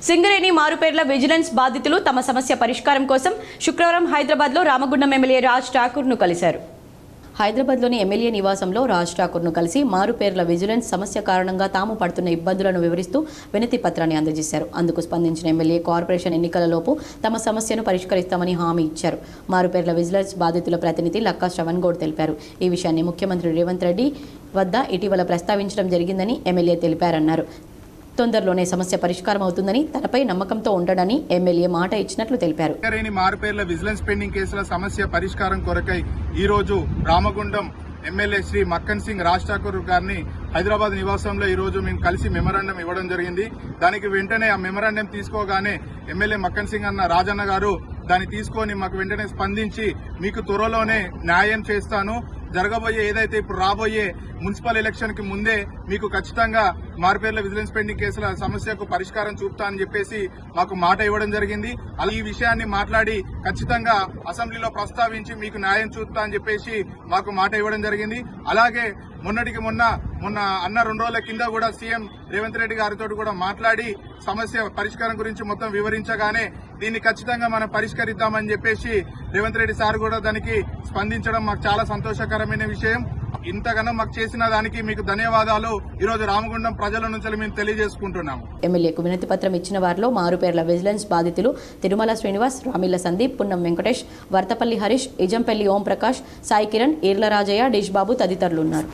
Singareni మారుపేర్ల vigilance బాధితులు తమ సమస్య పరిష్కారం కోసం శుక్రవారం హైదరాబాద్లో రామగుండం ఎమ్మెల్యే రాజ్ ఠాకూర్ను కలిశారు. హైదరాబాద్లోని ఎమ్మెల్యే నివాసంలో రాజ్ ఠాకూర్ను కలిసి మారుపేర్ల విజిలెన్స్ సమస్య కారణంగా తాము పడుతున్న ఇబ్బందులను వివరిస్తూ వినతి పత్రాన్ని అందజేశారు. అందుకు స్పందించిన ఎమ్మెల్యే కార్పొరేషన్ ఎన్నికలలోపు తమ సమస్యను పరిష్కరిస్తామని హామీ ఇచ్చారు. మారుపేర్ల విజిలెన్స్ బాధితుల ప్రతినిధి లక్కా శ్రవణ్ గౌడ్ తెలిపారు. ఈ విషయాన్ని ముఖ్యమంత్రి రేవంత్ రెడ్డి వద్ద ఇటీవల ప్రస్తావించడం జరిగిందని ఎమ్మెల్యే తెలిపారన్నారు. తొందరలోనే సమస్య పరిష్కారం అవుతుందని తనపై నమ్మకంతో ఉండడని ఎమ్మెల్యే మాట ఇచ్చినట్లు తెలిపారు. సింగరేణి మారుపేర్ల విజిలెన్స్ పెండింగ్ కేసుల సమస్య పరిష్కారం కొరకై ఈ రోజు రామగుండం ఎమ్మెల్యే శ్రీ మక్కన్ సింగ్ రాజ్ ఠాకూర్ గారిని హైదరాబాద్ నివాసంలో ఈ రోజు మేము కలిసి మెమరాండం ఇవ్వడం జరిగింది. దానికి వెంటనే ఆ మెమరాండం తీసుకోగానే ఎమ్మెల్యే మక్కన్ సింగ్ అన్న రాజన్న గారు దాన్ని తీసుకొని మాకు వెంటనే స్పందించి మీకు త్వరలోనే న్యాయం చేస్తాను, జరగబోయే ఏదైతే ఇప్పుడు రాబోయే మున్సిపల్ ఎలక్షన్ కి ముందే మీకు ఖచ్చితంగా మారుపేర్ల విజిలెన్స్ పెండింగ్ కేసుల సమస్యకు పరిష్కారం చూపుతా అని చెప్పేసి మాకు మాట ఇవ్వడం జరిగింది. అలా ఈ విషయాన్ని మాట్లాడి ఖచ్చితంగా అసెంబ్లీలో ప్రస్తావించి మీకు న్యాయం చూపుతా అని చెప్పేసి మాకు మాట ఇవ్వడం జరిగింది. అలాగే మొన్నటికి మొన్న అన్న 2 రోజుల కింద కూడా సీఎం రేవంత్ రెడ్డి గారితో కూడా మాట్లాడి సమస్య పరిష్కారం గురించి మొత్తం వివరించగానే దీన్ని ఖచ్చితంగా మనం పరిష్కరిద్దామని చెప్పేసి రేవంత్ రెడ్డి సార్ కూడా దానికి స్పందించడం మాకు చాలా సంతోషకరమైన విషయం. ఇంతగానో మాకు చేసిన దానికి మీకు ధన్యవాదాలు ఈ రోజు రామగుండం ప్రజల నుంచి మేము తెలియజేసుకుంటున్నాము. ఎమ్మెల్యేకు వినతి పత్రం ఇచ్చిన వారిలో మారుపేర్ల విజిలెన్స్ బాధితులు తిరుమల శ్రీనివాస్, రామిళ్ల సందీప్, పున్నం వెంకటేష్, వర్తపల్లి హరీష్, ఇజంపల్లి ఓం ప్రకాష్, సాయి కిరణ్, ఈర్ల రాజయ్య, డిష్ బాబు తదితరులు ఉన్నారు.